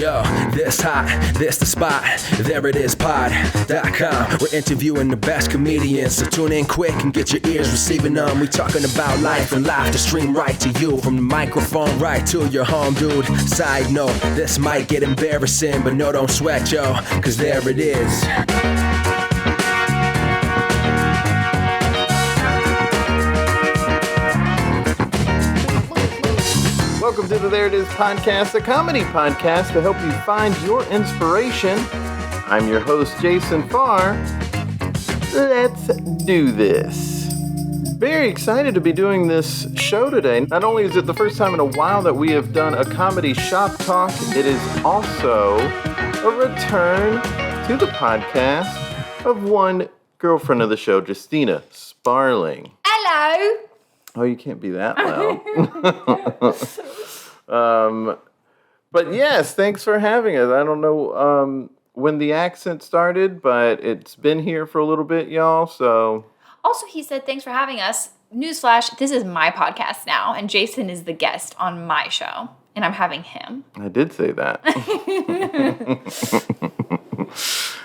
Yo, this hot, this the spot, there it is, pod.com. We're interviewing the best comedians, so tune in quick and get your ears receiving them. We talking about life and life to stream right to you, from the microphone right to your home, dude. Side note, this might get embarrassing, but no, don't sweat, yo, cause there it is. Welcome to the There It Is podcast, a comedy podcast to help you find your inspiration. I'm your host, Jason Farr. Let's do this. Very excited to be doing this show today. Not only is it the first time in a while that we have done a comedy shop talk, it is also a return to the podcast of one girlfriend of the show, Justina Sparling. Hello. Oh, you can't be that loud. But yes, thanks for having us. I don't know when the accent started, but it's been here for a little bit, y'all. So Also, he said, thanks for having us. Newsflash, this is my podcast now, and Jason is the guest on my show, and I'm having him. I did say that.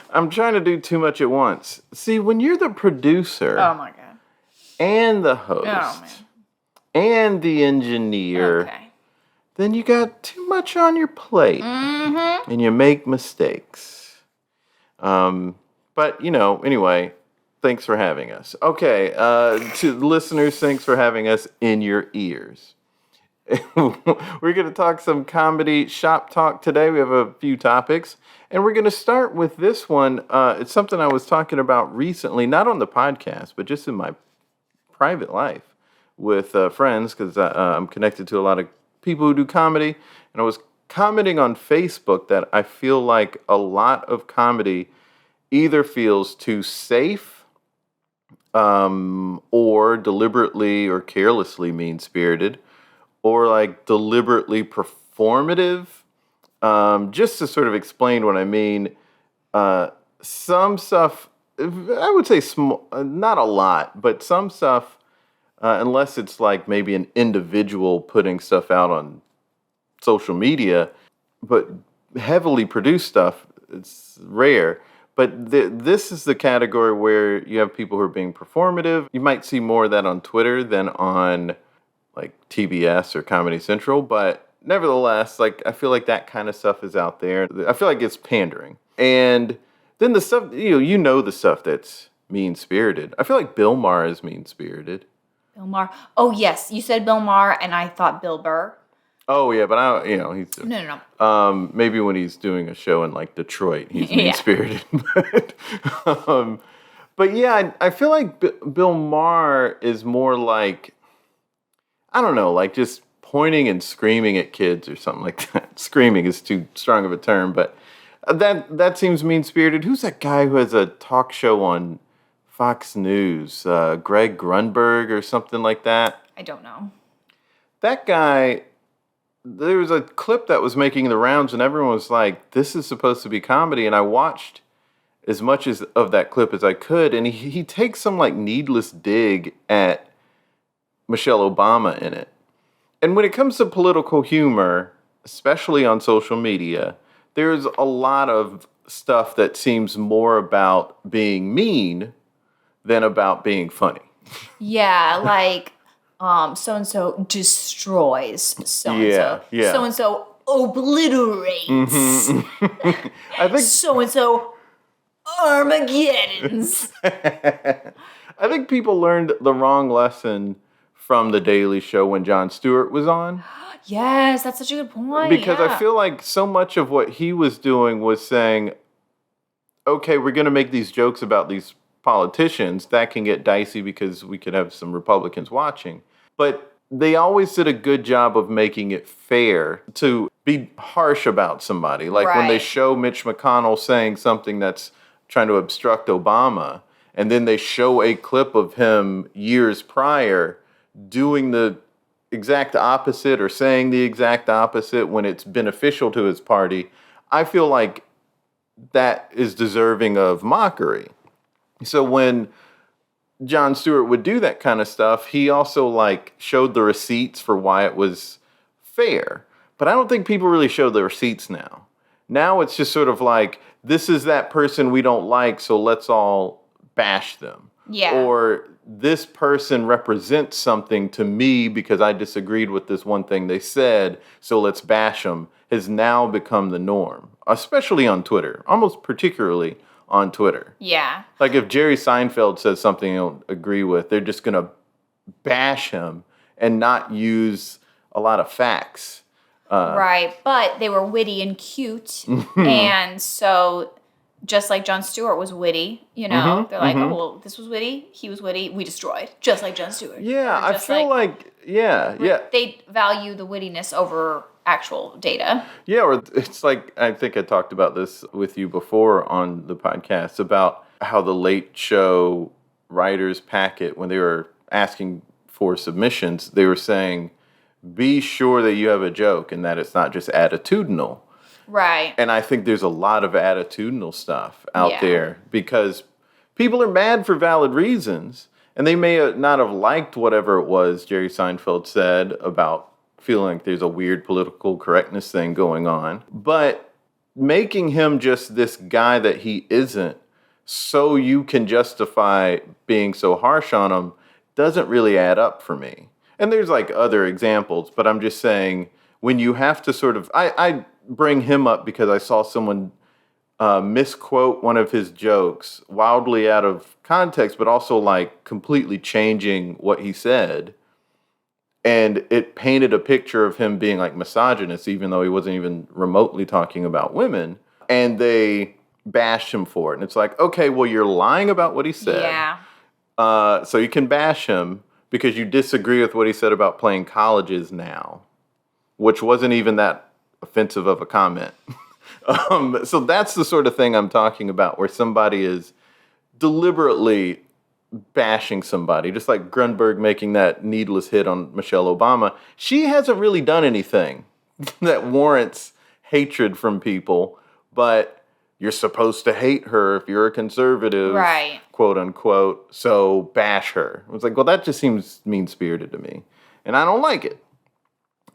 I'm trying to do too much at once. See, when you're the producer... Oh, my God. And the host, and the engineer, then you got too much on your plate, and you make mistakes. But, anyway, thanks for having us. Okay, to the listeners, thanks for having us in your ears. We're going to talk some comedy shop talk today. We have a few topics, and we're going to start with this one. It's something I was talking about recently, not on the podcast, but just in my private life with friends, because I'm connected to a lot of people who do comedy, and I was commenting on Facebook that I feel like a lot of comedy either feels too safe or deliberately or carelessly mean-spirited or like deliberately performative. Just to sort of explain what I mean, some stuff, I would say not a lot, but some stuff, unless it's like maybe an individual putting stuff out on social media, but heavily produced stuff, it's rare. But this is the category where you have people who are being performative. You might see more of that on Twitter than on like TBS or Comedy Central, but nevertheless, like I feel like that kind of stuff is out there. I feel like it's pandering. And then the stuff, you know the stuff that's mean-spirited. I feel like Bill Maher is mean-spirited. Bill Maher. Oh, yes. You said Bill Maher, and I thought Bill Burr. Oh, yeah, but he's... No. Maybe when he's doing a show in, like, Detroit, he's mean-spirited. But yeah, I feel like Bill Maher is more like, I don't know, like just pointing and screaming at kids or something like that. Screaming is too strong of a term, but... That seems mean-spirited. Who's that guy who has a talk show on Fox News? Greg Grunberg or something like that? I don't know. That guy, there was a clip that was making the rounds and everyone was like, this is supposed to be comedy. And I watched as much of that clip as I could. And he takes some like needless dig at Michelle Obama in it. And when it comes to political humor, especially on social media, there's a lot of stuff that seems more about being mean than about being funny. Yeah, like so-and-so destroys so-and-so. Yeah. So-and-so obliterates. Mm-hmm. I think so-and-so Armageddons. I think people learned the wrong lesson from The Daily Show when Jon Stewart was on. Yes, that's such a good point. Because I feel like so much of what he was doing was saying, okay, we're going to make these jokes about these politicians. That can get dicey because we could have some Republicans watching. But they always did a good job of making it fair to be harsh about somebody. Like when they show Mitch McConnell saying something that's trying to obstruct Obama, and then they show a clip of him years prior doing the exact opposite or saying the exact opposite when it's beneficial to his party, I feel like that is deserving of mockery. So when Jon Stewart would do that kind of stuff, he also like showed the receipts for why it was fair. But I don't think people really show the receipts now. Now it's just sort of like, this is that person we don't like, so let's all bash them. Yeah. Or this person represents something to me because I disagreed with this one thing they said, so let's bash them, has now become the norm, especially on Twitter, almost particularly on Twitter. Yeah. Like if Jerry Seinfeld says something you don't agree with, they're just going to bash him and not use a lot of facts. Right. But they were witty and cute. And so just like Jon Stewart was witty, they're like, oh, well, this was witty. He was witty. We destroyed. Just like Jon Stewart. Yeah, I feel like, yeah. They value the wittiness over actual data. Yeah, or it's like, I think I talked about this with you before on the podcast about how the Late Show writers packet, when they were asking for submissions, they were saying, be sure that you have a joke and that it's not just attitudinal. Right. And I think there's a lot of attitudinal stuff out there because people are mad for valid reasons. And they may not have liked whatever it was Jerry Seinfeld said about feeling like there's a weird political correctness thing going on. But making him just this guy that he isn't, so you can justify being so harsh on him, doesn't really add up for me. And there's like other examples, but I'm just saying when you have to sort of, I bring him up because I saw someone misquote one of his jokes wildly out of context, but also like completely changing what he said. And it painted a picture of him being like misogynist, even though he wasn't even remotely talking about women. And they bashed him for it. And it's like, okay, well, you're lying about what he said. Yeah. So you can bash him because you disagree with what he said about playing colleges now, which wasn't even that offensive of a comment. So that's the sort of thing I'm talking about, where somebody is deliberately bashing somebody, just like Grunberg making that needless hit on Michelle Obama. She hasn't really done anything that warrants hatred from people, but you're supposed to hate her if you're a conservative, right, quote unquote, so bash her. It was like, well, that just seems mean-spirited to me, and I don't like it.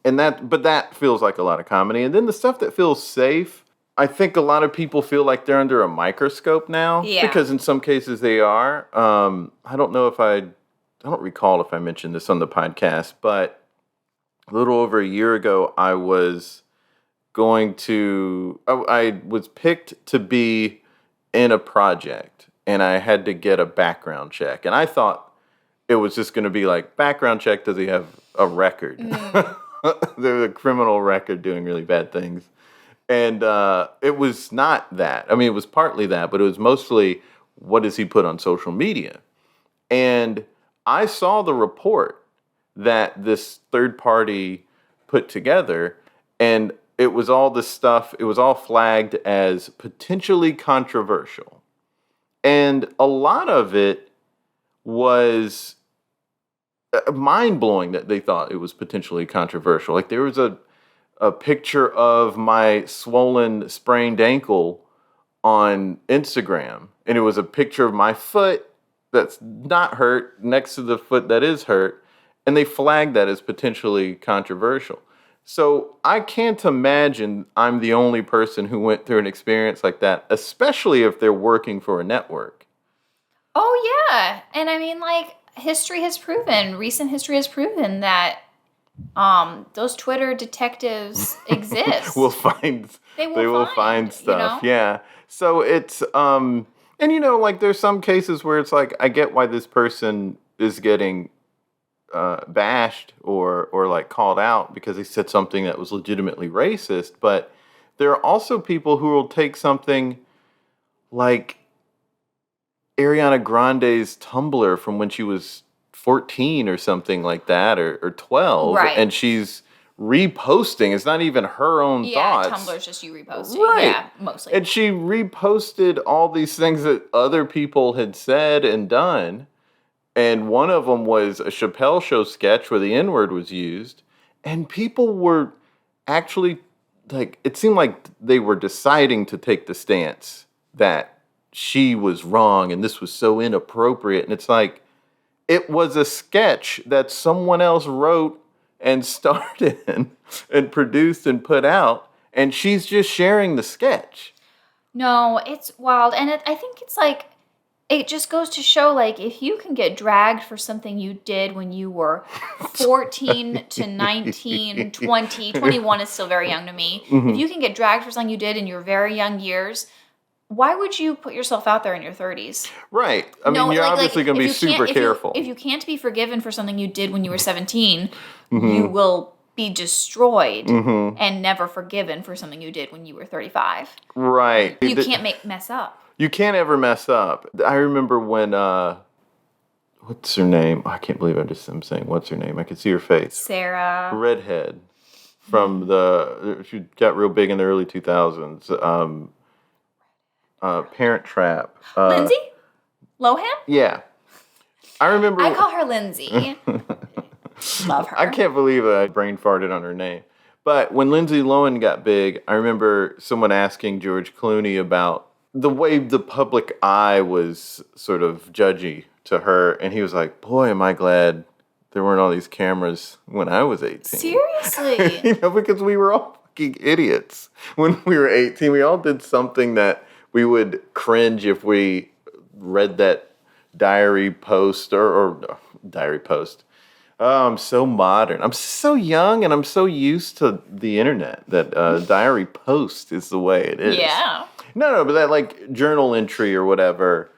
But that feels like a lot of comedy. And then the stuff that feels safe, I think a lot of people feel like they're under a microscope now. Yeah. Because in some cases they are. I don't recall if I mentioned this on the podcast, but a little over a year ago, I was picked to be in a project, and I had to get a background check. And I thought it was just going to be like, background check, does he have a record? There's a criminal record doing really bad things. And it was not that. I mean, it was partly that, but it was mostly, what does he put on social media? And I saw the report that this third party put together, and it was all this stuff, it was all flagged as potentially controversial. And a lot of it was mind-blowing that they thought it was potentially controversial. Like there was a picture of my swollen, sprained ankle on Instagram, and it was a picture of my foot that's not hurt next to the foot that is hurt, and they flagged that as potentially controversial. So I can't imagine I'm the only person who went through an experience like that, especially if they're working for a network. Oh, yeah. And I mean, like, recent history has proven that those Twitter detectives exist. They will find stuff. Yeah. So it's and like there's some cases where it's like I get why this person is getting bashed or like called out because they said something that was legitimately racist, but there are also people who will take something like Ariana Grande's Tumblr from when she was 14 or something like that, or 12, right, and she's reposting. It's not even her own thoughts. Yeah, Tumblr's just you reposting. Right. Yeah, mostly. And she reposted all these things that other people had said and done, and one of them was a Chappelle Show sketch where the N-word was used, and people were actually, like, it seemed like they were deciding to take the stance that she was wrong and this was so inappropriate. And it's like, it was a sketch that someone else wrote and starred in and produced and put out. And she's just sharing the sketch. No, it's wild. And I think it's like, it just goes to show, like, if you can get dragged for something you did when you were 14 to 19, 20, 21 is still very young to me. If you can get dragged for something you did in your very young years, why would you put yourself out there in your 30s? Right. I mean, you're obviously going to be super careful. If you can't be forgiven for something you did when you were 17, you will be destroyed and never forgiven for something you did when you were 35. Right. You can't mess up. You can't ever mess up. I remember when, what's her name? I can't believe I'm saying what's her name. I can see her face. Sarah. Redhead from she got real big in the early 2000s. Parent Trap. Lindsay Lohan? Yeah. I remember. I call her Lindsay. Love her. I can't believe I brain farted on her name. But when Lindsay Lohan got big, I remember someone asking George Clooney about the way the public eye was sort of judgy to her. And he was like, boy, am I glad there weren't all these cameras when I was 18. Seriously? Because we were all fucking idiots when we were 18. We all did something that we would cringe if we read that diary post or diary post. Oh, I'm so modern. I'm so young and I'm so used to the internet that diary post is the way it is. Yeah. No, but that like journal entry or whatever,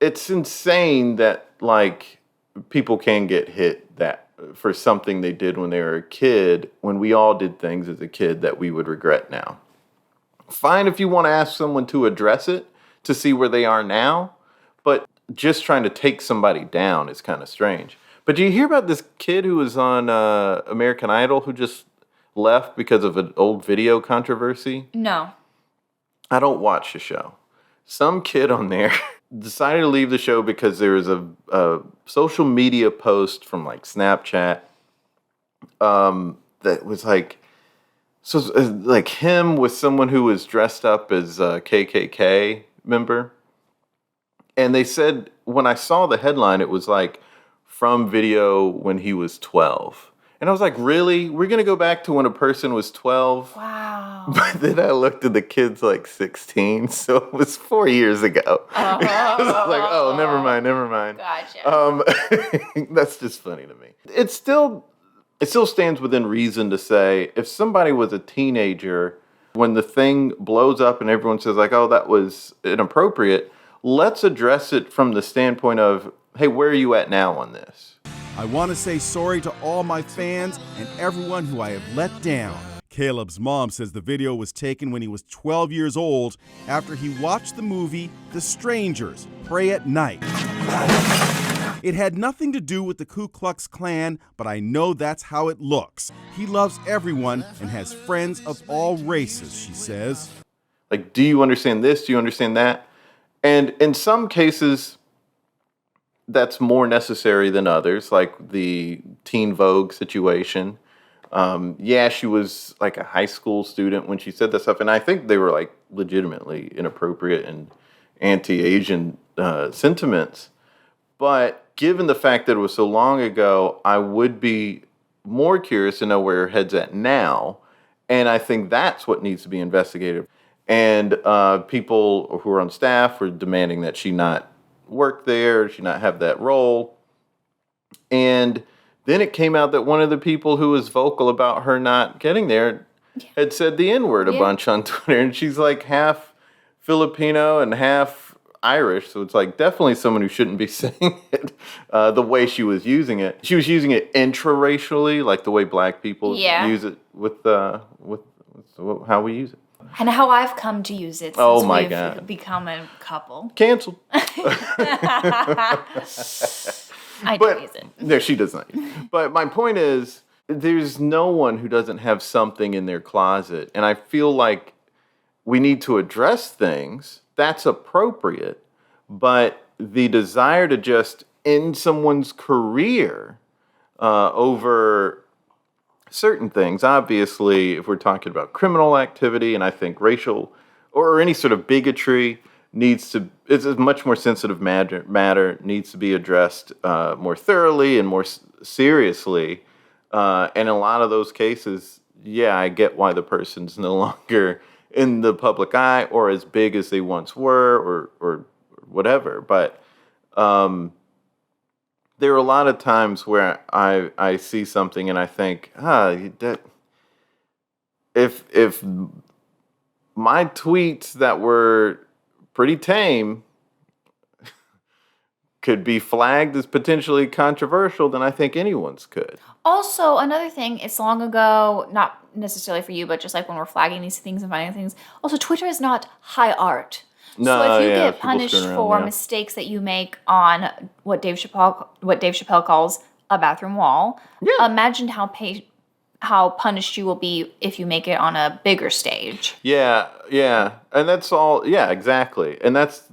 it's insane that like people can get hit that for something they did when they were a kid, when we all did things as a kid that we would regret now. Fine if you want to ask someone to address it to see where they are now, but just trying to take somebody down is kind of strange. But do you hear about this kid who was on American Idol who just left because of an old video controversy? No. I don't watch the show. Some kid on there decided to leave the show because there was a social media post from like Snapchat that was like, so like him with someone who was dressed up as a KKK member. And they said, when I saw the headline, it was like, from video when he was 12. And I was like, really? We're going to go back to when a person was 12? Wow. But then I looked at the kid's like 16, so it was 4 years ago. I was like, oh, never mind. Gotcha. That's just funny to me. It still stands within reason to say, if somebody was a teenager, when the thing blows up and everyone says like, oh, that was inappropriate, let's address it from the standpoint of, hey, where are you at now on this? I want to say sorry to all my fans and everyone who I have let down. Caleb's mom says the video was taken when he was 12 years old after he watched the movie The Strangers, Pray at Night. It had nothing to do with the Ku Klux Klan, but I know that's how it looks. He loves everyone and has friends of all races, she says. Like, do you understand this? Do you understand that? And in some cases, that's more necessary than others, like the Teen Vogue situation. She was like a high school student when she said that stuff, and I think they were like legitimately inappropriate and anti-Asian sentiments. But given the fact that it was so long ago, I would be more curious to know where her head's at now, and I think that's what needs to be investigated. And people who are on staff were demanding that she not work there, she not have that role. And then it came out that one of the people who was vocal about her not getting there had said the N-word a bunch on Twitter. And she's like half Filipino and half Irish. So it's like definitely someone who shouldn't be saying it the way she was using it. She was using it intraracially, like the way black people use it with how we use it. And how I've come to use it since we've become a couple. Canceled. I don't use it. No, she does not. But my point is, there's no one who doesn't have something in their closet. And I feel like we need to address things. That's appropriate. But the desire to just end someone's career over certain things, obviously, if we're talking about criminal activity, and I think racial or any sort of bigotry it's a much more sensitive matter, needs to be addressed more thoroughly and more seriously. And in a lot of those cases, yeah, I get why the person's no longer in the public eye or as big as they once were or whatever. But there are a lot of times where I see something and I think, that if my tweets that were pretty tame could be flagged as potentially controversial, then I think anyone's could. Also, another thing, it's long ago, not necessarily for you, but just like when we're flagging these things and finding things. Also, Twitter is not high art. No, so if you yeah, get people punished screwing around, for yeah. mistakes that you make on what Dave Chappelle calls a bathroom wall, Yeah. imagine how punished you will be if you make it on a bigger stage. Yeah, and that's all. Yeah, exactly, and that's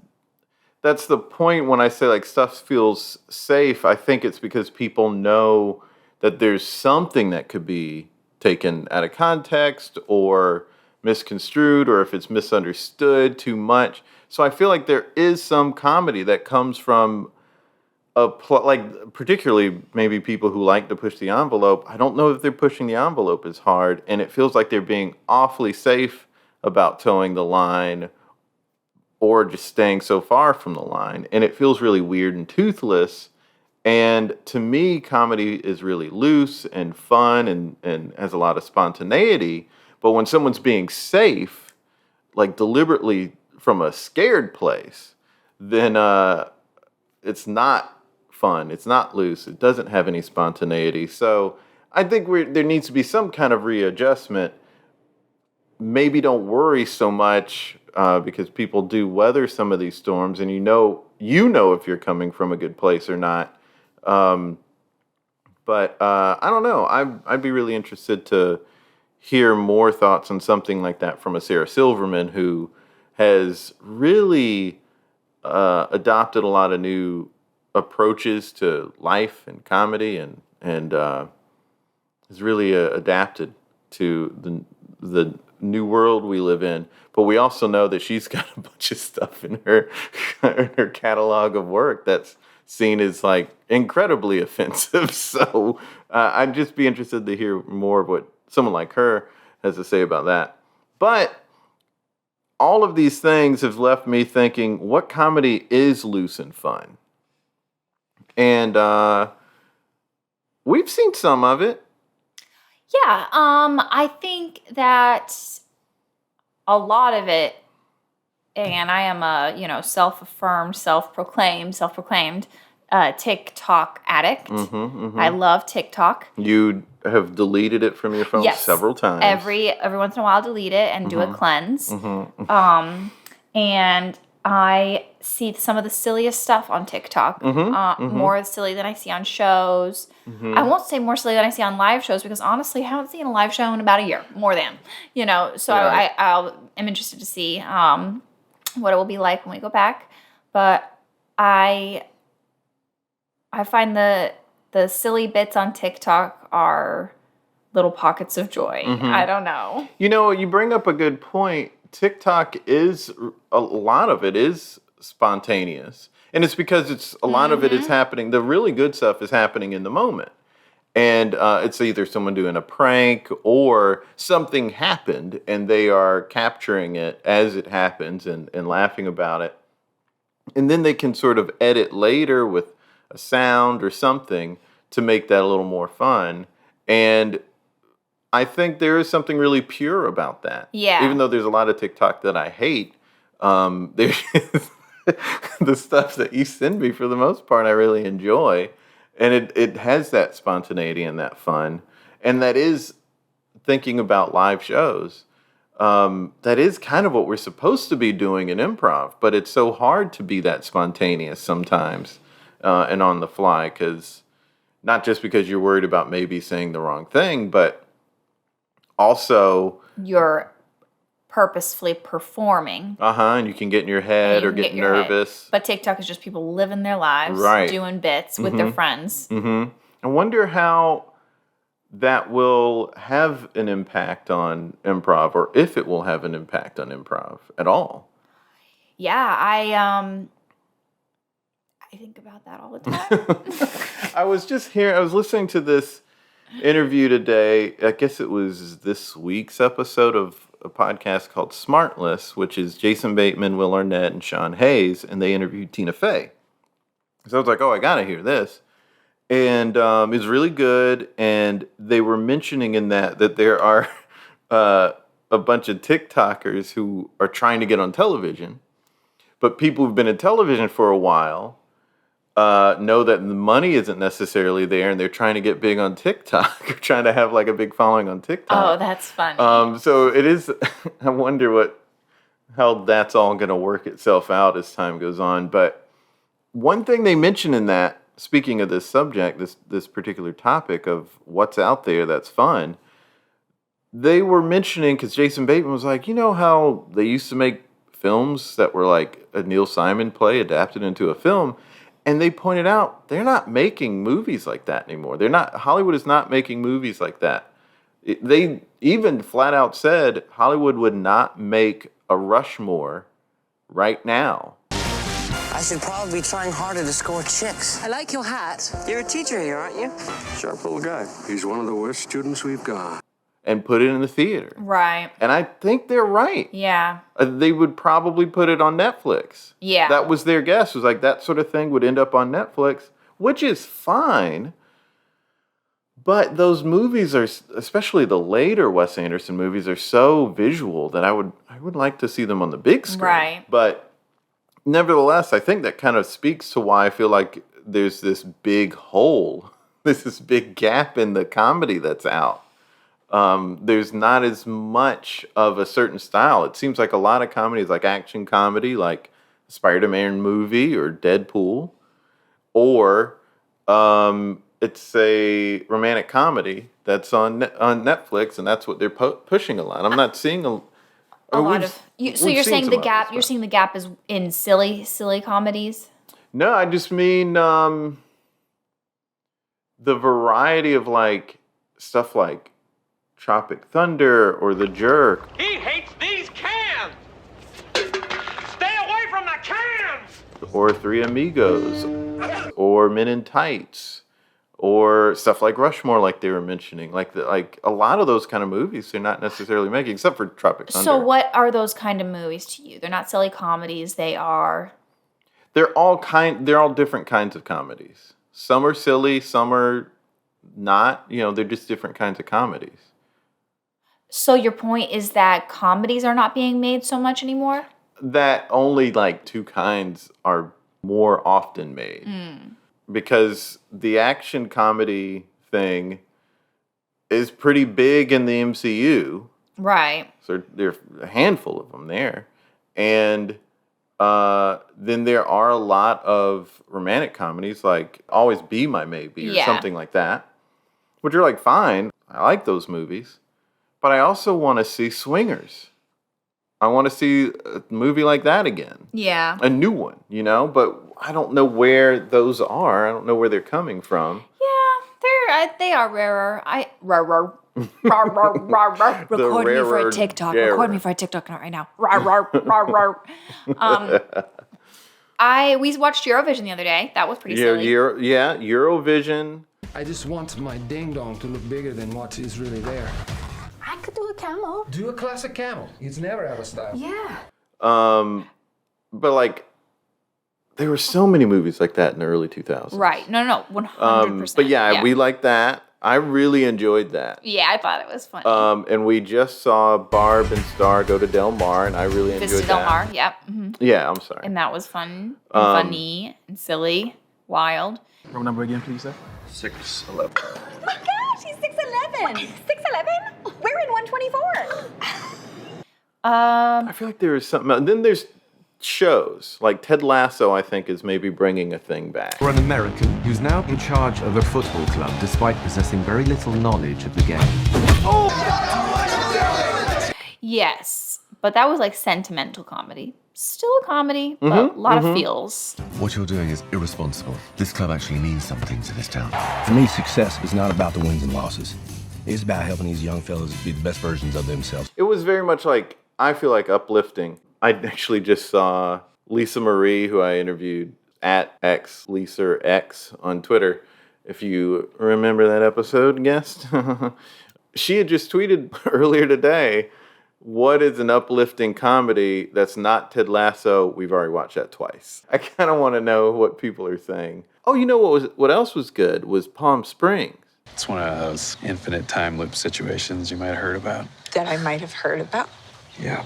the point when I say like stuff feels safe. I think it's because people know that there's something that could be taken out of context or misconstrued, or if it's misunderstood too much. So I feel like there is some comedy that comes from like particularly maybe people who like to push the envelope. I don't know if they're pushing the envelope as hard, and it feels like they're being awfully safe about towing the line or just staying so far from the line, and it feels really weird and toothless. And to me, comedy is really loose and fun and has a lot of spontaneity. But when someone's being safe, like deliberately from a scared place, then it's not fun. It's not loose. It doesn't have any spontaneity. So I think there needs to be some kind of readjustment. Maybe don't worry so much because people do weather some of these storms, and you know if you're coming from a good place or not. But I don't know. I'd be really interested to hear more thoughts on something like that from a Sarah Silverman, who has really adopted a lot of new approaches to life and comedy, and has really adapted to the new world we live in. But we also know that she's got a bunch of stuff in her catalog of work that's seen as like incredibly offensive. So I'd just be interested to hear more of what someone like her has to say about that. But all of these things have left me thinking, what comedy is loose and fun? And we've seen some of it. Yeah, I think that a lot of it, and I am a self-affirmed, self-proclaimed TikTok addict. I love TikTok. You have deleted it from your phone several times. Every once in a while, I'll delete it and do a cleanse. And I see some of the silliest stuff on TikTok. More silly than I see on shows. I won't say more silly than I see on live shows because honestly, I haven't seen a live show in about a year. More than, So Right. I'm interested to see what it will be like when we go back. But I find the silly bits on TikTok are little pockets of joy. I don't know. You bring up a good point. TikTok is, a lot of it is spontaneous. And it's because a lot of it is happening. The really good stuff is happening in the moment. And it's either someone doing a prank or something happened and they are capturing it as it happens and laughing about it. And then they can sort of edit later with a sound or something to make that a little more fun. And I think there is something really pure about that. Yeah. Even though there's a lot of TikTok that I hate, there's the stuff that you send me for the most part I really enjoy. And it has that spontaneity and that fun. And that is thinking about live shows. That is kind of what we're supposed to be doing in improv. But it's so hard to be that spontaneous sometimes and on the fly. Not just because you're worried about maybe saying the wrong thing, but also You're purposefully performing. and you can get in your head or get nervous. But TikTok is just people living their lives, Right. doing bits with their friends. I wonder how that will have an impact on improv, or if it will have an impact on improv at all. Yeah, I think about that all the time. I was listening to this interview today. I guess it was this week's episode of a podcast called Smartless, which is Jason Bateman, Will Arnett, and Sean Hayes, and they interviewed Tina Fey. So I was like, oh, I gotta hear this. And it was really good, and they were mentioning in that there are a bunch of TikTokers who are trying to get on television, but people who've been in television for a while know that the money isn't necessarily there, and they're trying to get big on TikTok, or trying to have like a big following on TikTok. Oh, that's funny. So it is. I wonder how that's all going to work itself out as time goes on. But one thing they mentioned in that, speaking of this subject, this particular topic of what's out there that's fun, they were mentioning, because Jason Bateman was like, you know how they used to make films that were like a Neil Simon play adapted into a film, and they pointed out they're not making movies like that anymore. Hollywood is not making movies like that. They even flat out said Hollywood would not make a Rushmore right now. I should probably be trying harder to score chicks. I like your hat. You're a teacher here, aren't you? Sharp little guy. He's one of the worst students we've got. And put it in the theater. Right. And I think they're right. Yeah. They would probably put it on Netflix. Yeah. That was their guess. It was like that sort of thing would end up on Netflix, which is fine. But those movies are, especially the later Wes Anderson movies, are so visual that I would like to see them on the big screen. Right. But nevertheless, I think that kind of speaks to why I feel like there's this big hole, this big gap in the comedy that's out. There's not as much of a certain style. It seems like a lot of comedies, like action comedy, like Spider-Man movie or Deadpool, or it's a romantic comedy that's on Netflix, and that's what they're pushing a lot. I'm not seeing a lot of. So you're saying the gap? You're seeing the gap is in silly comedies? No, I just mean the variety of like stuff like Tropic Thunder or The Jerk. He hates these cans! Stay away from the cans! Or Three Amigos. Or Men in Tights. Or stuff like Rushmore, like they were mentioning. Like a lot of those kind of movies they're not necessarily making, except for Tropic Thunder. So what are those kind of movies to you? They're not silly comedies. They are... They're all different kinds of comedies. Some are silly, some are not. They're just different kinds of comedies. So your point is that comedies are not being made so much anymore? That only like two kinds are more often made. Because the action comedy thing is pretty big in the MCU. Right. So there are a handful of them there. And then there are a lot of romantic comedies like Always Be My Maybe or something like that, which are like fine. I like those movies. But I also want to see Swingers. I want to see a movie like that again. Yeah. A new one, but I don't know where those are. I don't know where they're coming from. Yeah, they are rarer. Record me for a TikTok. Record me for a TikTok right now. We watched Eurovision the other day. That was pretty silly. Eurovision. I just want my ding dong to look bigger than what is really there. I could do a camel. Do a classic camel. It's never out of style. Yeah. But like, there were so many movies like that in the early 2000s. Right. No, 100%. But yeah, we like that. I really enjoyed that. Yeah, I thought it was funny. And we just saw Barb and Star go to Del Mar, and I really enjoyed that. Del Mar, yep. Mm-hmm. Yeah, I'm sorry. And that was fun, and funny, and silly, wild. Room number again, please, sir. 611. Oh my gosh, he's 6'11". 6'11"? We're in 124. I feel like there is something else. Then there's shows. Like Ted Lasso, I think, is maybe bringing a thing back. For an American who's now in charge of a football club despite possessing very little knowledge of the game. Yes, but that was like sentimental comedy. Still a comedy, but a lot of feels. What you're doing is irresponsible. This club actually means something to this town. For me, success is not about the wins and losses. It's about helping these young fellas be the best versions of themselves. It was very much like, I feel like, uplifting. I actually just saw Lisa Marie, who I interviewed at Lisa X on Twitter. if you remember that episode, guest. She had just tweeted earlier today, what is an uplifting comedy that's not Ted Lasso? We've already watched that twice. I kind of want to know what people are saying. Oh, you know what else was good was Palm Springs. It's one of those infinite time loop situations you might have heard about. That I might have heard about. Yeah.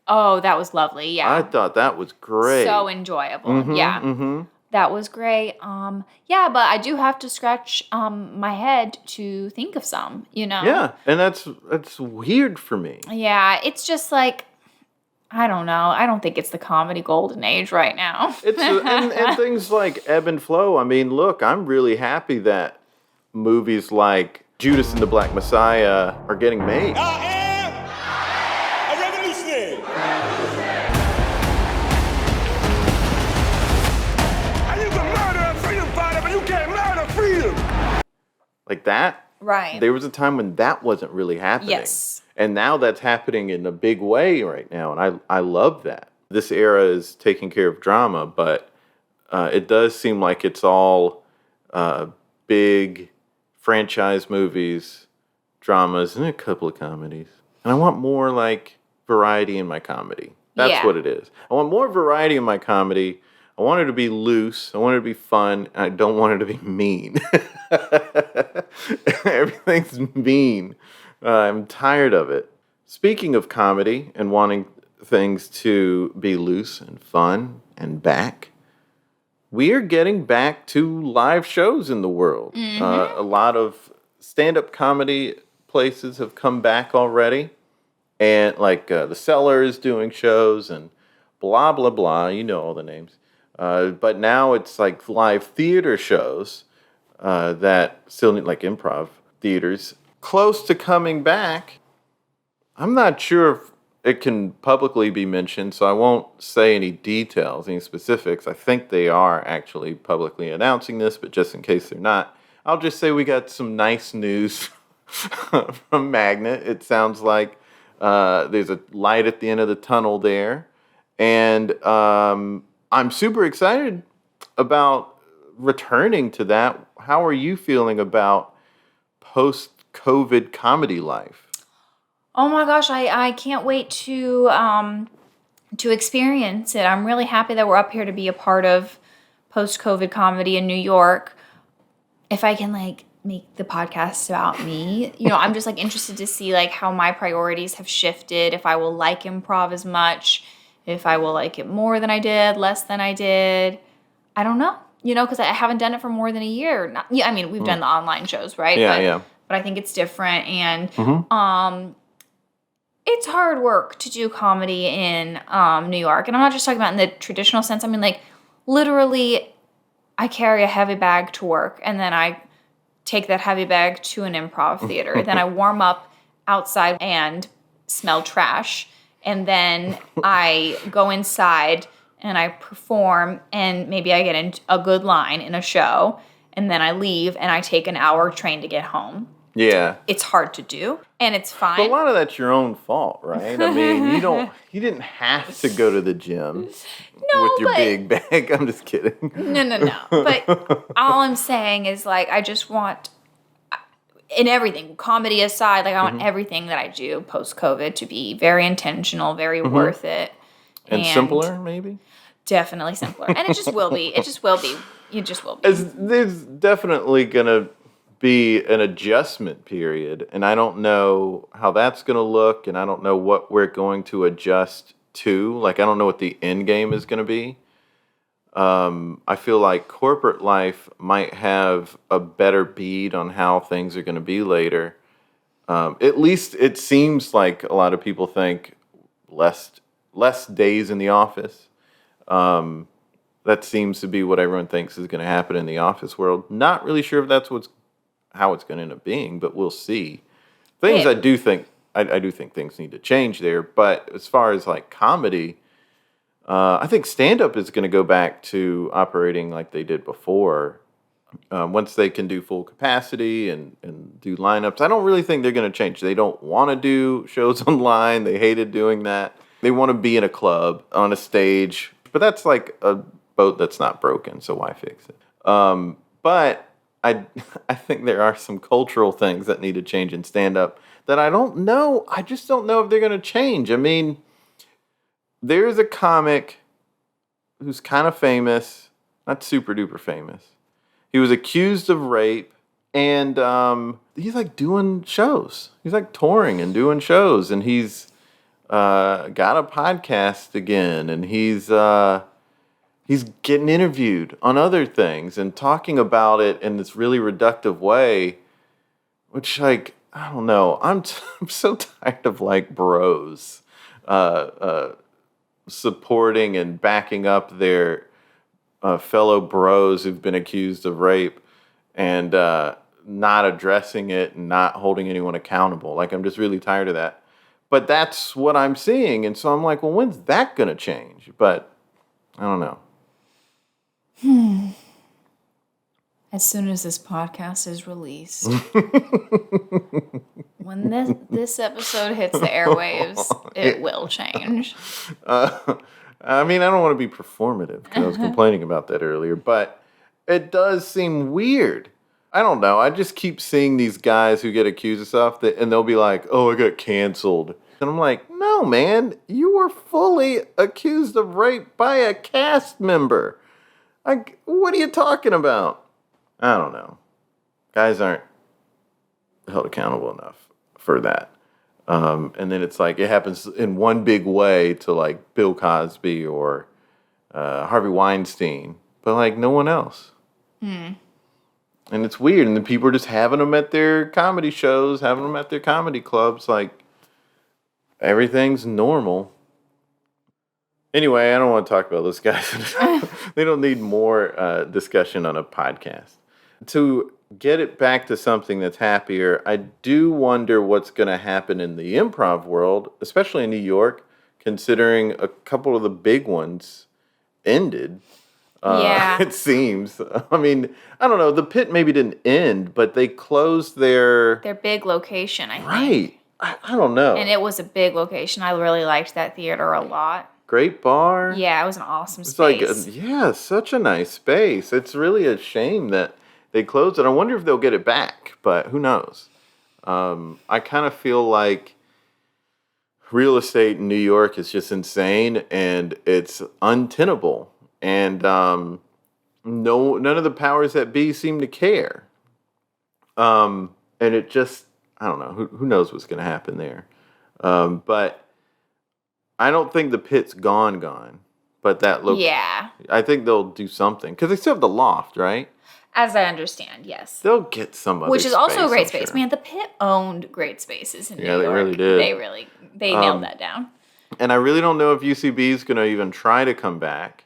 Oh, that was lovely. Yeah. I thought that was great. So enjoyable. Yeah. That was great. Yeah, but I do have to scratch my head to think of some, Yeah, and that's weird for me. Yeah, it's just like, I don't know. I don't think it's the comedy golden age right now. It's and things like ebb and flow. I mean, look, I'm really happy that movies like Judas and the Black Messiah are getting made. I am a revolutionary. And you can murder a freedom fighter, but you can't murder freedom. Like that. Right. There was a time when that wasn't really happening. Yes. And now that's happening in a big way right now, and I love that. This era is taking care of drama, but it does seem like it's all big franchise movies, dramas, and a couple of comedies. And I want more like variety in my comedy. That's what it is. I want more variety in my comedy. I want it to be loose. I want it to be fun. And I don't want it to be mean. Everything's mean. I'm tired of it. Speaking of comedy and wanting things to be loose and fun and back, we are getting back to live shows in the world. A lot of stand-up comedy places have come back already. And like the Cellar is doing shows and blah, blah, blah. You know all the names. But now it's like live theater shows that still need, like improv theaters, close to coming back. I'm not sure if it can publicly be mentioned, so I won't say any details, any specifics. I think they are actually publicly announcing this, but just in case they're not, I'll just say we got some nice news from Magnet. It sounds like there's a light at the end of the tunnel there. And I'm super excited about returning to that. How are you feeling about post-COVID comedy life? Oh my gosh, I can't wait to experience it. I'm really happy that we're up here to be a part of post-COVID comedy in New York. If I can like make the podcast about me, I'm just like interested to see like how my priorities have shifted, if I will like improv as much, if I will like it more than I did, less than I did. I don't know, because I haven't done it for more than a year. I mean, we've done the online shows, right? Yeah. But I think it's different, and it's hard work to do comedy in New York. And I'm not just talking about in the traditional sense. I mean, like, literally, I carry a heavy bag to work, and then I take that heavy bag to an improv theater. Then I warm up outside and smell trash. And then I go inside and I perform, and maybe I get in a good line in a show. And then I leave, and I take an hour train to get home. Yeah. It's hard to do, and it's fine. But a lot of that's your own fault, right? I mean, you didn't have to go to the gym with your big bag. I'm just kidding. No. But all I'm saying is, like, I just want, in everything, comedy aside, like, I want everything that I do post-COVID to be very intentional, very worth it. And simpler, maybe? Definitely simpler. And it just will be. It just will be. There's definitely going to be an adjustment period, and I don't know how that's going to look, and I don't know what we're going to adjust to. Like, I don't know what the end game is going to be. I feel like corporate life might have a better bead on how things are going to be later. At least it seems like a lot of people think less days in the office. That seems to be what everyone thinks is going to happen in the office world. Not really sure if that's how it's going to end up being, but we'll see. I do think things need to change there. But as far as like comedy, I think stand-up is going to go back to operating like they did before. Once they can do full capacity and do lineups, I don't really think they're going to change. They don't want to do shows online. They hated doing that. They want to be in a club, on a stage. But that's like a boat that's not broken, so why fix it? But I think there are some cultural things that need to change in stand-up that I don't know. I just don't know if they're going to change. I mean, there's a comic who's kind of famous, not super duper famous. He was accused of rape, and he's like doing shows. He's like touring and doing shows, and he's got a podcast again, and he's getting interviewed on other things and talking about it in this really reductive way, which, like, I don't know. I'm so tired of, like, bros supporting and backing up their fellow bros who've been accused of rape and not addressing it and not holding anyone accountable. Like, I'm just really tired of that. But that's what I'm seeing. And so I'm like, well, when's that going to change? But I don't know. As soon as this podcast is released. When this episode hits the airwaves, it will change. I mean, I don't want to be performative because I was complaining about that earlier, but it does seem weird. I don't know. I just keep seeing these guys who get accused of stuff and they'll be like, oh, I got canceled. And I'm like, no, man, you were fully accused of rape by a cast member. Like, what are you talking about? I don't know. Guys aren't held accountable enough for that. And then it's like it happens in one big way to like Bill Cosby or Harvey Weinstein, but like no one else. And it's weird. And then people are just having them at their comedy shows, having them at their comedy clubs. Like everything's normal. Anyway, I don't want to talk about those guys. They don't need more discussion on a podcast. To get it back to something that's happier, I do wonder what's going to happen in the improv world, especially in New York, considering a couple of the big ones ended. It seems. I mean, I don't know. The Pit maybe didn't end, but they closed their big location, I think. Right. I don't know. And it was a big location. I really liked that theater a lot. Great bar. Yeah, it was an awesome It's space. like, such a nice space. It's really a shame that they closed it. I wonder if they'll get it back, but who knows? I kind of feel like real estate in New York is just insane, and it's untenable. And none of the powers that be seem to care. And it just, I don't know. Who knows what's going to happen there? But I don't think the Pit's gone. But that looks... Yeah. I think they'll do something. Because they still have the loft, right? As I understand, yes. They'll get some other Which is also a great I'm space. sure. Man, the Pit owned great spaces in New York. Yeah, they really did. They nailed that down. And I really don't know if UCB is going to even try to come back.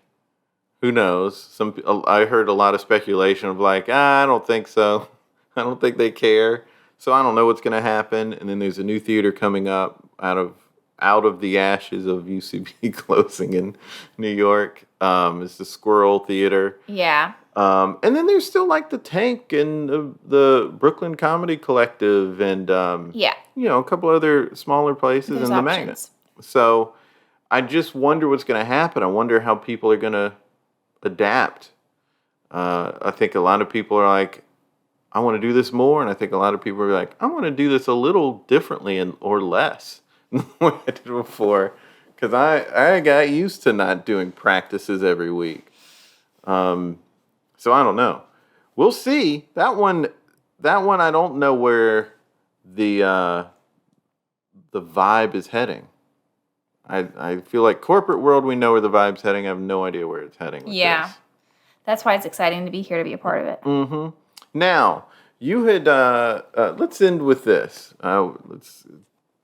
Who knows? I heard a lot of speculation of like, I don't think so. I don't think they care. So I don't know what's going to happen. And then there's a new theater coming up out of the ashes of UCB closing in New York. It's the Squirrel Theater. Yeah. And then there's still like the Tank and the Brooklyn Comedy Collective and a couple other smaller places in the Magnet. So I just wonder what's going to happen. I wonder how people are going to adapt. I think a lot of people are like, I want to do this more, and I think a lot of people are like, I want to do this a little differently or less than what I did before, because I got used to not doing practices every week. So I don't know. We'll see. That one I don't know where the vibe is heading. I feel like corporate world, we know where the vibe's heading. I have no idea where it's heading with this. That's why it's exciting to be here to be a part of it. Mm-hmm. Now, you had, let's end with this. I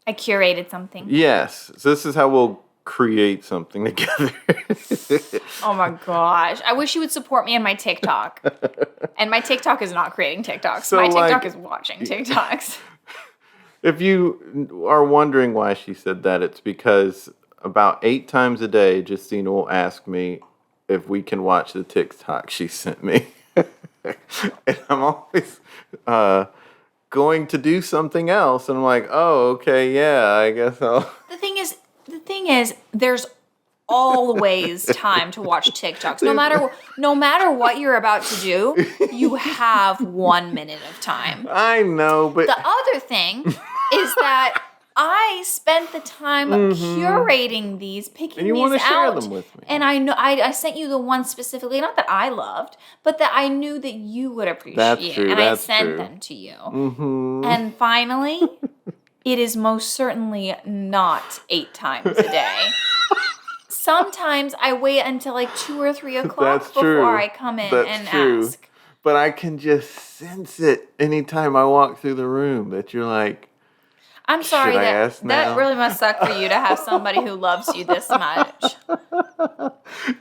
curated something. Yes. So this is how we'll create something together. Oh my gosh. I wish you would support me on my TikTok. And my TikTok is not creating TikToks. So, my TikTok is watching TikToks. If you are wondering why she said that, it's because about 8 times a day, Justina will ask me if we can watch the TikTok she sent me. And I'm always going to do something else. And I'm like, oh, okay, yeah, I guess I'll. The thing is, there's always time to watch TikToks. No matter what you're about to do, you have 1 minute of time. I know, but the other thing is that I spent the time curating these, picking and you these want to share out. them with me. And I know I sent you the one specifically, not that I loved, but that I knew that you would appreciate. That's true. And That's I sent true. them to you. Mm-hmm. And finally, it is most certainly not 8 times a day. Sometimes I wait until like 2 or 3 o'clock before I come in and ask. But I can just sense it anytime I walk through the room that you're like, I'm sorry, should I ask now? that really must suck for you to have somebody who loves you this much.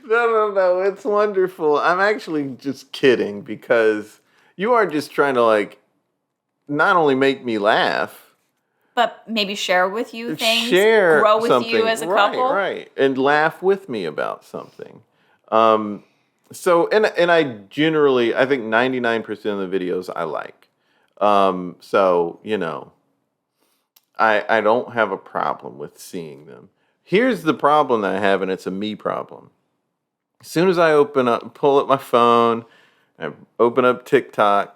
No, it's wonderful. I'm actually just kidding because you are just trying to like not only make me laugh, but maybe share with you things, grow with you as a couple. Right, and laugh with me about something. So, and I generally, I think 99% of the videos I like. So, you know, I don't have a problem with seeing them. Here's the problem that I have, and it's a me problem. As soon as I pull up my phone, I open up TikTok,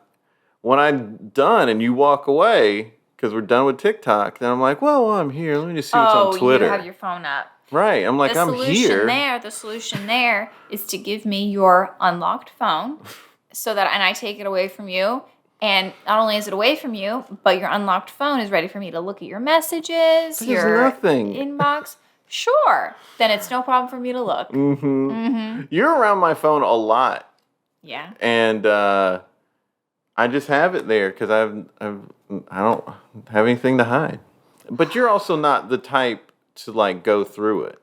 when I'm done and you walk away, because we're done with TikTok, then I'm like, well, while I'm here, let me just see what's on Twitter. Oh, you have your phone up. Right. I'm like, I'm here. The solution there is to give me your unlocked phone and I take it away from you. And not only is it away from you, but your unlocked phone is ready for me to look at your messages, your inbox. Sure. Then it's no problem for me to look. Mm-hmm. Mm-hmm. You're around my phone a lot. Yeah. And I just have it there because I don't have anything to hide. But you're also not the type to like go through it.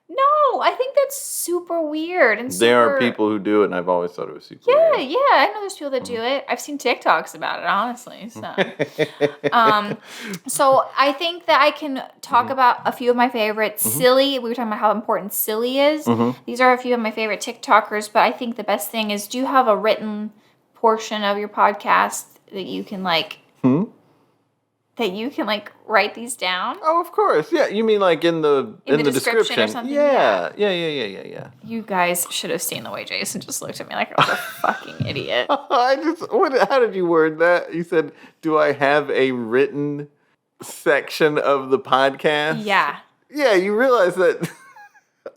No, I think that's super weird. And there are people who do it, and I've always thought it was super weird. Yeah, I know there's people that do it. I've seen TikToks about it, honestly. So, so I think that I can talk about a few of my favorites. Silly, we were talking about how important silly is. These are a few of my favorite TikTokers, but I think the best thing is, do you have a written portion of your podcast that you can like... That you can like write these down? Oh, of course. Yeah, you mean like in the description or something? Yeah. You guys should have seen the way Jason just looked at me like I was a fucking idiot. How did you word that? You said, "Do I have a written section of the podcast?" Yeah. Yeah, you realize that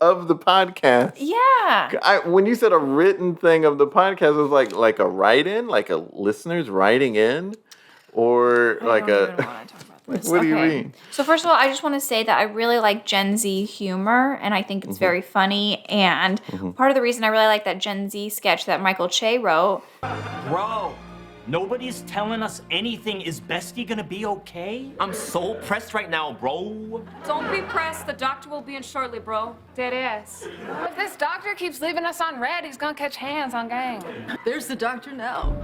of the podcast. Yeah. When you said a written thing of the podcast, it was like a write-in, like a listener's writing in. Or like what do you mean? So first of all, I just want to say that I really like Gen Z humor, and I think it's very funny. And part of the reason I really like that Gen Z sketch that Michael Che wrote. Bro, nobody's telling us anything. Is Bestie gonna be okay? I'm so pressed right now, bro. Don't be pressed. The doctor will be in shortly, bro. Dead ass. If this doctor keeps leaving us on red, he's gonna catch hands on gang. There's the doctor now.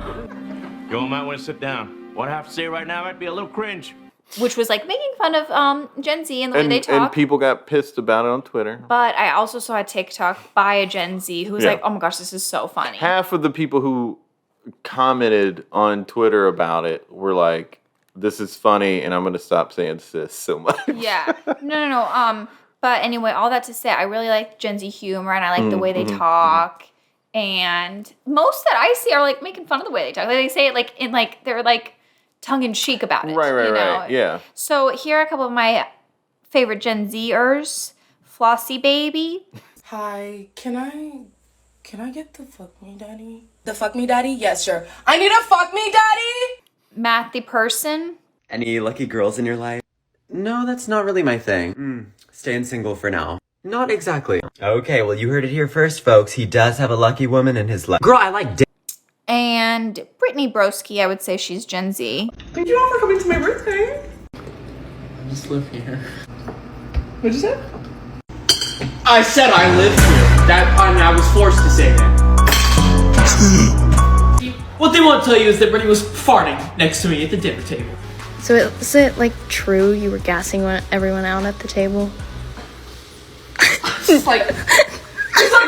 You all might want to sit down. What I have to say right now might be a little cringe. Which was like making fun of Gen Z and the way they talk. And people got pissed about it on Twitter. But I also saw a TikTok by a Gen Z who was like, oh my gosh, this is so funny. Half of the people who commented on Twitter about it were like, this is funny and I'm going to stop saying sis so much. Yeah. No. But anyway, all that to say, I really like Gen Z humor and I like the way they talk. And most that I see are like making fun of the way they talk. Like, they say it like in like, they're like tongue in cheek about it. Right. Yeah. So here are a couple of my favorite Gen Zers. Flossy Baby. Hi, can I get the fuck me daddy? The fuck me daddy? Yes, sure. I need a fuck me daddy! Matt the Person. Any lucky girls in your life? No, that's not really my thing. Staying single for now. Not exactly. Okay, well you heard it here first, folks. He does have a lucky woman in his life. Girl, I like And Brittany Broski, I would say she's Gen Z. Did you offer coming to my birthday? I just live here. What'd you say? I said I live here. I was forced to say that. What they won't tell you is that Brittany was farting next to me at the dinner table. So is it like true you were gassing everyone out at the table? It's like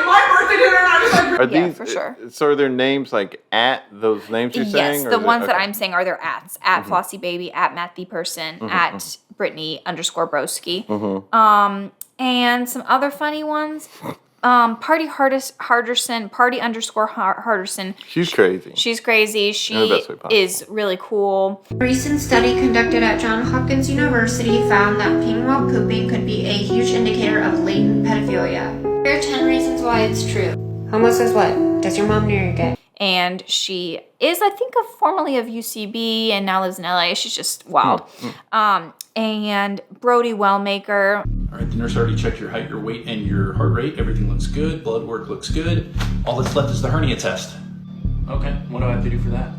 my birthday dinner and I just yeah, for sure. So are their names like at those names you're saying? Yes, the ones that I'm saying are their ats. At Flossy Baby, at Matt the Person, at Brittany _Broski. And some other funny ones. Party Harderson, Party_Harderson. She's crazy. She's crazy. She In the best way possible. is really cool. A recent study conducted at Johns Hopkins University found that peeing while pooping could be a huge indicator of latent pedophilia. Here are 10 reasons why it's true. Homo says what? Does your mom know you're gay? And she is, I think, formerly of UCB and now lives in LA. She's just wild. And Brody Wellmaker. All right, the nurse already checked your height, your weight, and your heart rate. Everything looks good. Blood work looks good. All that's left is the hernia test. Okay, what do I have to do for that?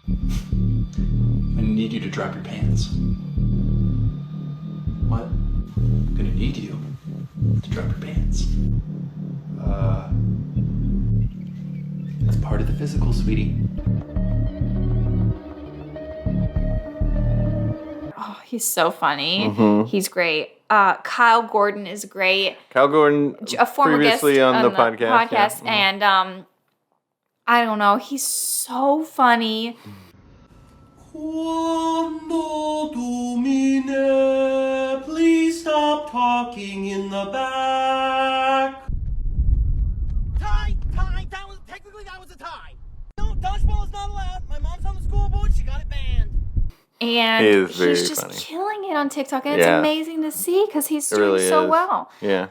I need you to drop your pants. What? I'm gonna need you to drop your pants. That's part of the physical, sweetie. Oh, he's so funny. Mhm. He's great. Kyle Gordon is great. Kyle Gordon, A former previously guest on the podcast. Yeah. Mhm. And I don't know, he's so funny. Please stop talking in the back. Tie, that was a tie. No, dodgeball is not allowed. My mom's on the school board. She got it banned. And He is very he's just funny. killing it on TikTok, and it's Yeah. amazing to see because he's It doing really so is. well. Yeah.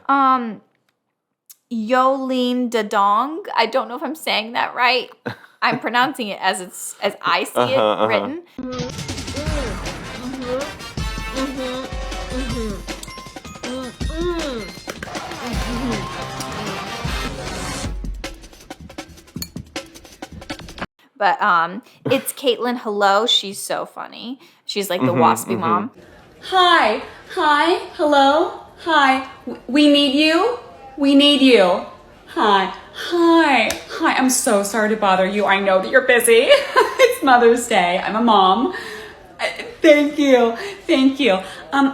Yolene Dadong. I don't know if I'm saying that right. I'm pronouncing it as I see it written. But it's Caitlin Hello. She's so funny. She's like the waspy mom. Hi, hello, hi. We need you. We need you. Hi. I'm so sorry to bother you. I know that you're busy. It's Mother's Day. I'm a mom. Thank you.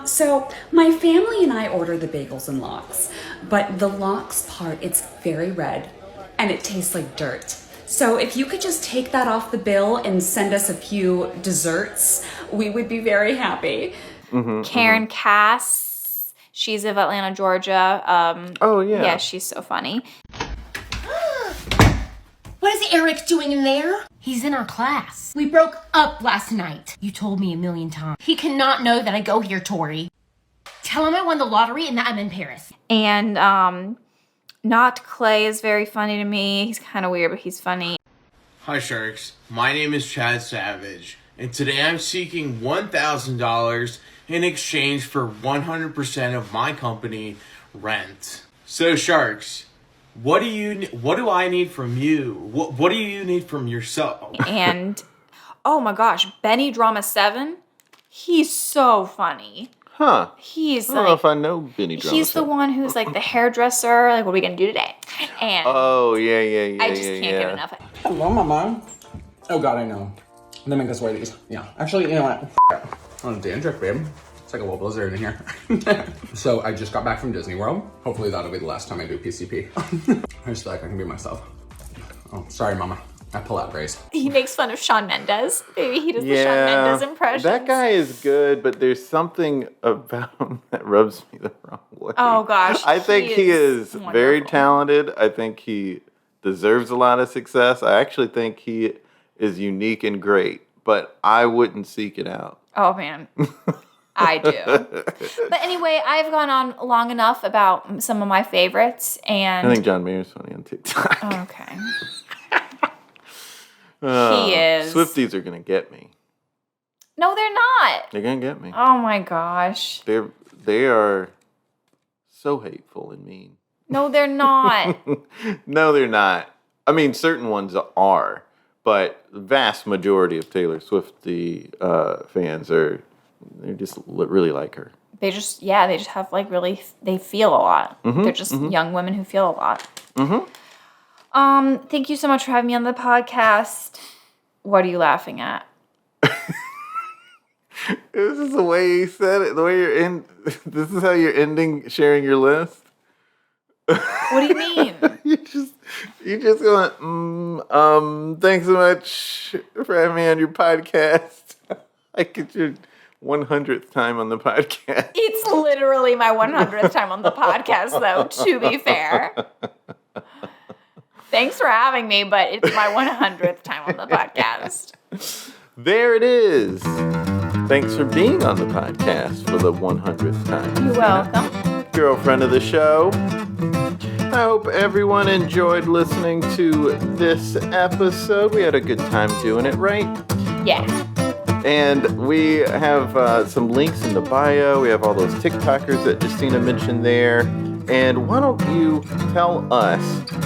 So my family and I ordered the bagels and lox, but the lox part, it's very red and it tastes like dirt. So if you could just take that off the bill and send us a few desserts, we would be very happy. Karen Cass. She's of Atlanta, Georgia. Oh, yeah. Yeah, she's so funny. What is Eric doing in there? He's in our class. We broke up last night. You told me 1,000,000 times. He cannot know that I go here, Tori. Tell him I won the lottery and that I'm in Paris. And Not Clay is very funny to me. He's kind of weird, but he's funny. Hi, Sharks. My name is Chad Savage, and today I'm seeking $1,000 in exchange for 100% of my company rent. So, Sharks, what do I need from you? What do you need from yourself? And oh my gosh, Benny Drama 7. He's so funny. Huh. He's I don't know if I know Benny Drama. He's the one who's like the hairdresser. Like, what are we gonna do today? And Oh, yeah. I just can't get enough. Hello, Mama. Oh, God, I know. They make us wear these. Yeah. Actually, you know what? On a dandruff, babe. It's like a little blizzard in here. So, I just got back from Disney World. Hopefully, that'll be the last time I do PCP. I just feel like I can be myself. Oh, sorry, Mama. I pull out Grace. He makes fun of Shawn Mendes. Maybe he does the Shawn Mendes impression. That guy is good, but there's something about him that rubs me the wrong way. Oh, gosh. I think he is very talented. I think he deserves a lot of success. I actually think he is unique and great, but I wouldn't seek it out. Oh, man. I do. But anyway, I've gone on long enough about some of my favorites. And I think John Mayer's funny on TikTok. Okay. He is. Swifties are going to get me. No, they're not. They're going to get me. Oh, my gosh. They are so hateful and mean. No, they're not. No, they're not. I mean, certain ones are, but the vast majority of Taylor Swift fans they just really like her. They just have like really, they feel a lot. Mm-hmm, They're just young women who feel a lot. Mm-hmm. Thank you so much for having me on the podcast. What are you laughing at? This is the way you said it. The way you're in. This is how you're ending sharing your list. What do you mean? You just going. Thanks so much for having me on your podcast. 100th time on the podcast. It's literally my 100th time on the podcast, though, to be fair. Thanks for having me, but it's my 100th time on the podcast. There it is. Thanks for being on the podcast for the 100th time. You're welcome. Girlfriend of the show. I hope everyone enjoyed listening to this episode. We had a good time doing it, right? Yeah. And we have some links in the bio. We have all those TikTokers that Justina mentioned there. And why don't you tell us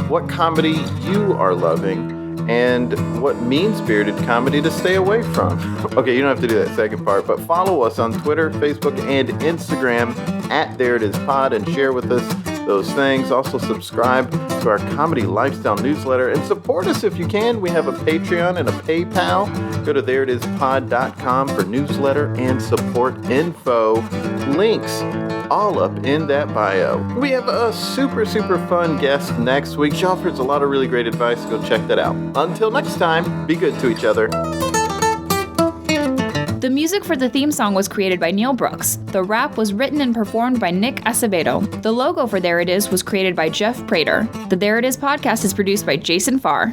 what comedy you are loving and what mean-spirited comedy to stay away from. Okay, you don't have to do that second part, but follow us on Twitter, Facebook, and Instagram at ThereItIsPod and share with us those things. Also subscribe to our comedy lifestyle newsletter and support us if you can. We have a Patreon and a PayPal. Go to ThereItIsPod.com for newsletter and support info. Links all up in that bio. We have a super fun guest next week. She offers a lot of really great advice. Go check that out. Until next time, be good to each other. The music for the theme song was created by Neil Brooks. The rap was written and performed by Nick Acevedo. The logo for There It Is was created by Jeff Prater. The There It Is podcast is produced by Jason Farr.